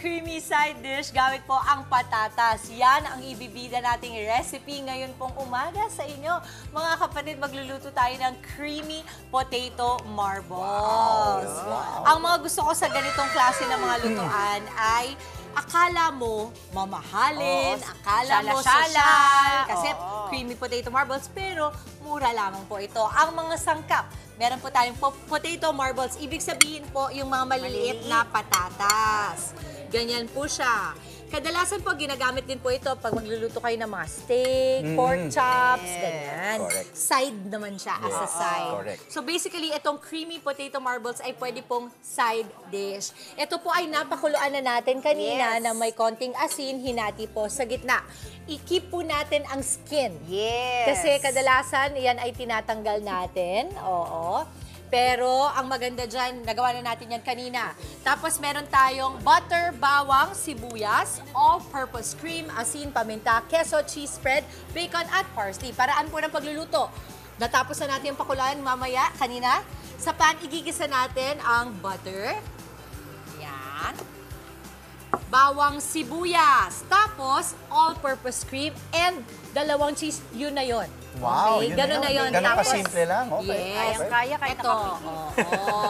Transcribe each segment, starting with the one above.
creamy side dish, gamit po ang patatas. Yan ang ibibida nating recipe ngayon pong umaga sa inyo. Mga kapatid, magluluto tayo ng creamy potato marbles. Wow. Ang mga gusto ko sa ganitong klase ng mga lutuan ay akala mo mamahalin, akala mo social, kasi creamy potato marbles, pero mura lamang po ito. Ang mga sangkap, meron po tayong potato marbles. Ibig sabihin po yung mga maliliit na patatas. Ganyan po siya. Kadalasan po, ginagamit din po ito pag magluluto kayo ng mga steak, pork chops, ganyan. Correct. Side naman siya as a side. Correct. So basically, itong creamy potato marbles ay pwede pong side dish. Ito po ay napakuluan na natin kanina na may konting asin, hinati po sa gitna. I-keep po natin ang skin. Yes. Kasi kadalasan, yan ay tinatanggal natin. Oo. Pero ang maganda dyan, nagawa na natin yan kanina. Tapos meron tayong butter, bawang, sibuyas, all-purpose cream, asin, paminta, queso, cheese spread, bacon at parsley. Paraan po ng pagluluto. Natapos na natin yung pakuluan mamaya, kanina. Sa pan, igigisa natin ang butter. Yan. Bawang, sibuyas. Tapos, all-purpose cream and dalawang cheese. Yun na yun. Wow, Okay, yun ganun na yun. Ganun Tapos, kasimple lang. Okay. Yes. Kaya kahit Ito. nakapikit. Oo.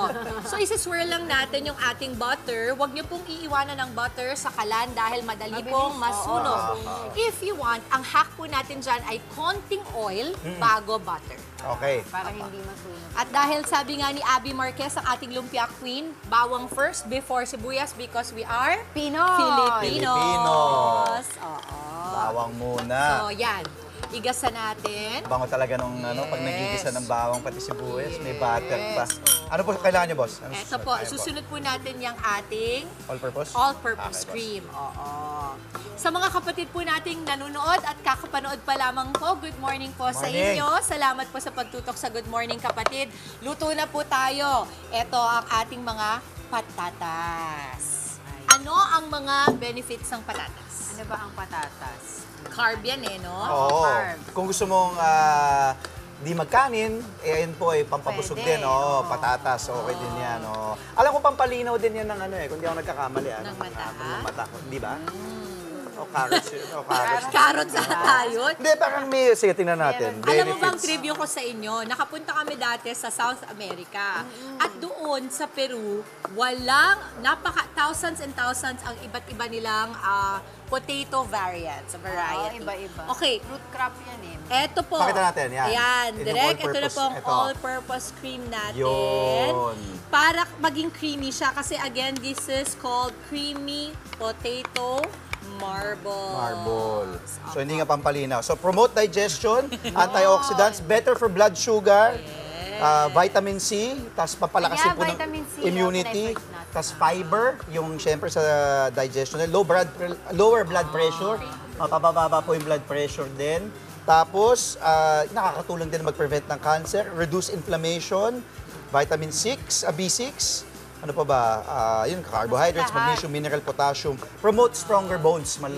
So, isiswirl lang natin yung ating butter. Huwag niyo pong iiwanan ng butter sa kalan dahil madali pong masunog. If you want, ang hack po natin dyan ay konting oil bago butter. Okay. Para hindi masunog. At dahil sabi nga ni Abby Marquez, ang ating lumpia queen, bawang first before sibuyas because we are Pinoy. Filipinos. Oo. Bawang muna. So, yan. Igasa natin. Bango talaga nung pag nagigisa ng bawang pati sibuyas, may butter pa. Ano po kailangan niyo, boss? Ano Ito po, susunod po natin yung ating All-purpose? all-purpose Okay, cream. boss. Oo. Sa mga kapatid po nating nanonood at kakapanood pa lamang po, good morning po sa Morning. inyo. Salamat po sa pagtutok sa Good Morning Kapatid. Luto na po tayo. Ito ang ating mga patatas. Ano ang mga benefits ng patatas? Ano ba ang patatas? Carb yan no? Oo. carb. Kung gusto mong di magkanin, ayun po ay pampabusog Pwede, din, patatas, okay din yan, Alam ko pampalinaw din yan ng kung di ako nagkakamali, Ng mata. ng mata, di ba? O carrots yun, carrots. Carrots na tayo. Hindi, parang may, sige, tingnan natin. Alam mo bang Benefits. trivia ko sa inyo, nakapunta kami dati sa South America. At doon sa Peru, thousands and thousands ang iba't iba nilang potato variety. Iba-iba. Okay, Root crop yan eto po. Pakita natin, yan. Ayan, Ito yung direct. Ito na all-purpose. po ang Ito. all-purpose cream natin. Yun. Para maging creamy siya. Kasi again, this is called creamy potato marble. So, hindi nga pampalinaw. So, promote digestion, antioxidants, better for blood sugar, vitamin C, tapos papalakasin Yeah, po ng vitamin C, immunity, tinatry natin. tapos fiber, yung syempre sa digestion, lower blood pressure, mapababa po yung blood pressure din. Tapos, nakakatulong din mag-prevent ng cancer, reduce inflammation, vitamin 6, B6, ano pa ba? Yun, carbohydrates, magnesium, mineral, potassium. Promote stronger bones. Mas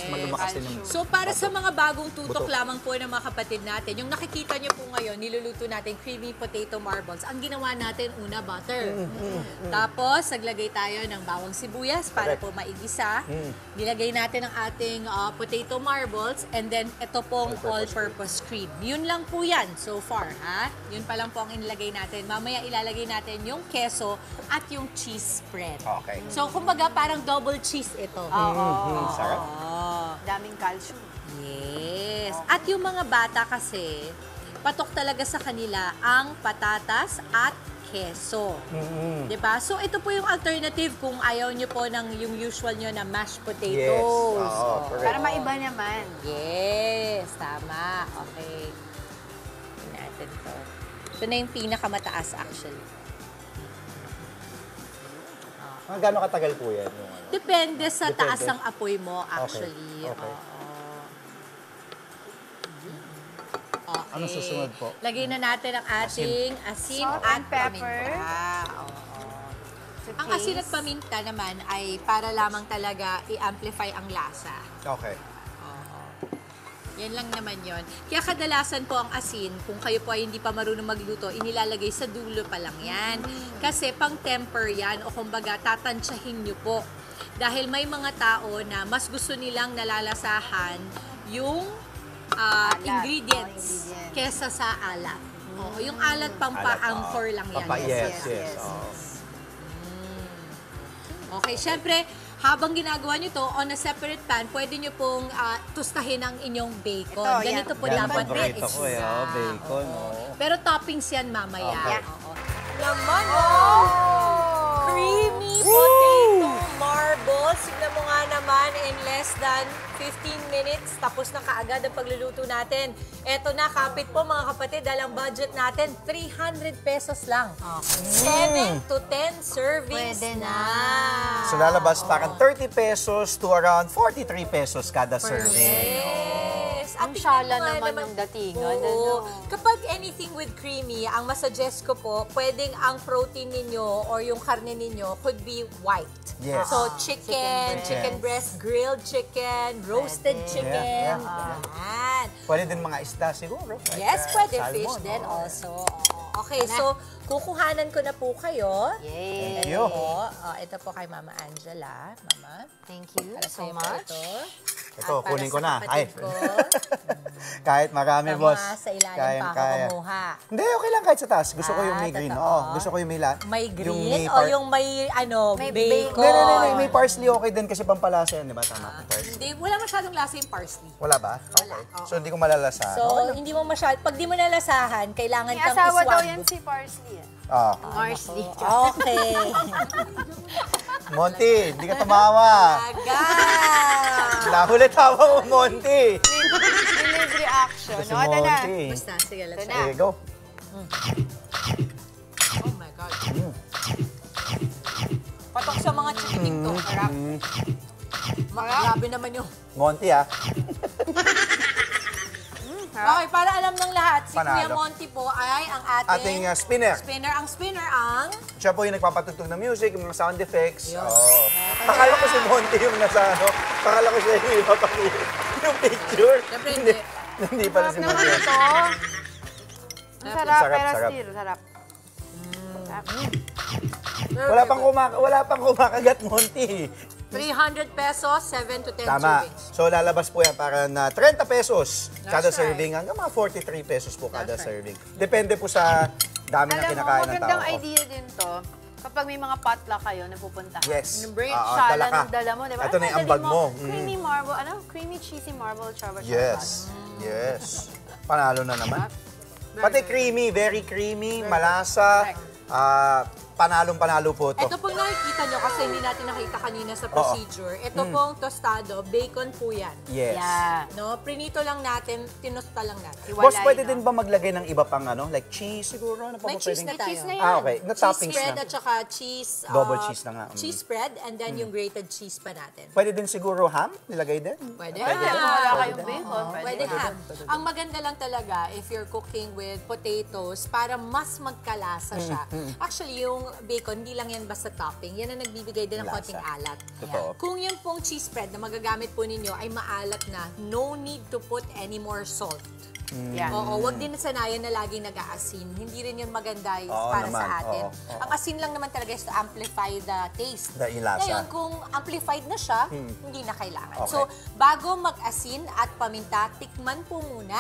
malumakas din yung... So, para sa mga bagong tutok Buto. lamang po ng mga kapatid natin, yung nakikita nyo po ngayon, niluluto natin creamy potato marbles. Ang ginawa natin, una, butter. Tapos, naglagay tayo ng bawang sibuyas para Correct. po maigisa. Nilagay natin ang ating potato marbles. And then, ito pong all-purpose cream. Yun lang po yan so far, ha? Yun pa lang po ang inilagay natin. Mamaya ilalagay natin yung queso at yung cheese spread. Okay. So, kumbaga, parang double cheese ito. Sarap. Daming calcium. Yes. At yung mga bata kasi, patok talaga sa kanila ang patatas at keso. Diba? So, ito po yung alternative kung ayaw nyo po ng yung usual nyo na mashed potatoes. Yes. Oo, correct. Para maiba naman. Yes. Tama. Okay. Tingnan natin to. Ito na yung pinakamataas actually. Gano'ng katagal po yan? Depende sa Depende. taas ng apoy mo actually. Okay. Okay. Anong susunod po? Lagay na natin ang ating asin Salt at and pepper. paminta. To Ang asin at taste. paminta naman ay para lamang talaga i-amplify ang lasa. Okay. Yan lang naman yon. Kaya kadalasan po ang asin, kung kayo po ay hindi pa marunong magluto, inilalagay sa dulo pa lang yan. Kasi pang temper yan o kumbaga tatansyahin nyo po Dahil may mga tao na mas gusto nilang nalalasahan yung ingredients ingredients. kesa sa alat. Oo, yung alat pampa-amfor lang yan. Yes. Okay, syempre, habang ginagawa nyo to, on a separate pan, pwede nyo pong tustahin ang inyong bacon. Ito, Ganito yan. po Yan ang dapat. paborito ko bacon. Pero toppings yan mamaya. Okay. Oo. Naman, creamy potato marbles. Tignan mo nga naman, in less than 15 minutes, tapos na kaagad ang pagluluto natin. Eto na, kapit po mga kapatid, dahil ang budget natin, 300 pesos lang. 7 to 10 servings Pwede na. So lalabas parang 30 pesos to around 43 pesos kada serving. Yes. Ang tingnan sala mo nga naman ng datingan, Oo. ano? Kapag anything with creamy, ang masuggest ko po, pwedeng ang protein ninyo or yung karne ninyo could be white. Yes. So, chicken breast, grilled chicken, roasted Pwede. chicken. Yeah. Yan. Pwede din mga isda siguro. Like, Yes, pwede salmon, fish din oo. also. Okay, so kukuhanan ko na po kayo. Yay! Thank you. Ito po kay Mama Angela. Mama, Thank you para so sa'yo po much. ito. Ito, At para kunin sa ko na. kapatid Ay. ko, Kahit marami, tama, boss. sa ilalim pa ako kumuha. Hindi, okay lang kahit sa taas. Gusto ko yung may green. totoo. Oo, gusto ko yung may May yung green o par- yung may May bacon? Hindi, may parsley okay din kasi pampalasa yan, di ba? Tama, may parsley. Hindi, wala masyadong lasa yung parsley. Wala ba? Okay. So, hindi ko malalasa. So, hindi mo pag di mo nalasahan, kailangan May kang asawa daw iswab. yan si Parsley. Parsley. Okay. Monty, hindi ka tumawa. Agad. Nahuli tawa mo, Monty. Delayed reaction. Ito si No, ito na. Monty. Basta, sige, let's Ito try. na. Okay, go. Oh my God. Patok sa mga chikiting to. Harap. Grabe naman yung... Monty, ah. Okay, para alam ng lahat, si Panalo. Kuya Monty po ay ang Ating spinner. spinner. Ang spinner ang... Siya po yung nagpapatugtog ng music, yung mga sound effects. Yun. Oh. Akala ko si Monty yung nasa ano. Akala ko siya yung ipapakita. Yung picture. Siyempre hindi. Hindi pala si Sarap naman Monty. ito. Ang sarap, Sarap, pero sarap. still, sarap. Wala pang kumakagat, Monty. 300 pesos, 7 to 10 Tama. servings. So lalabas po yan para na 30 pesos kada That's serving hanggang mga 43 pesos po kada serving. Depende po sa dami ng Alam mo, kinakain ng tao. magandang idea din to. Kapag may mga potluck kayo na pupuntahan. Yes. Yung brain Oo, shala dala ka. ng dala mo, di ba? Ito na yung ambag mo. Creamy marble, creamy cheesy marble chava. Yes. Yes. Panalo na naman. Pati creamy, very creamy, malasa. Panalong-panalo po ito. Ito pong nakikita nyo kasi hindi natin nakita kanina sa procedure. Ito pong tostado, bacon po yan. Yes. Yeah. No, prinito lang natin, tinusta lang natin. Boss, Hiwalay, pwede no? din ba maglagay ng iba pang ano? Like cheese siguro? Ano pa May ba cheese pwedeng- na tayo. Cheese na yan. Okay. Na Cheese toppings spread na. at saka cheese... Double cheese na nga. Cheese spread and then yung grated cheese pa natin. Pwede din siguro ham? Nilagay din? Pwede. Kung wala kayong bacon, Pwede ham. Ang maganda lang talaga if you're cooking with potatoes para mas magkalasa siya. Actually, yung bacon, hindi lang yan basta topping. Yan ang nagbibigay din ng Lasa. konting alat. Totoo. Kung yung pong cheese spread na magagamit po ninyo ay maalat na, no need to put any more salt. Yeah. Oo, wag din sanayan na laging nag-aasin. Hindi rin yun maganda Oo para naman, sa atin. oo. Ang asin lang naman talaga is to amplify the taste. Yung lasa. Ngayon, kung amplified na siya, hindi na kailangan. Okay. So, bago mag-asin at paminta, tikman po muna.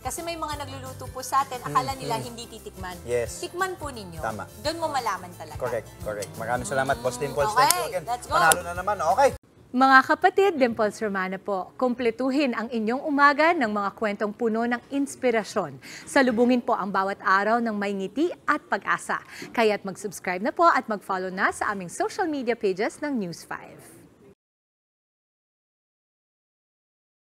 Kasi may mga nagluluto po sa atin, akala nila hindi titikman. Yes. Tikman po ninyo. Tama. Doon mo malaman talaga. Correct. Maraming salamat, Boss Dimples. Okay, Thank you again. let's go. Panalo na naman. Okay. Mga kapatid, Dimples Romana po, kumpletuhin ang inyong umaga ng mga kwentong puno ng inspirasyon. Salubungin po ang bawat araw ng may ngiti at pag-asa. Kaya't mag-subscribe na po at mag-follow na sa aming social media pages ng News 5.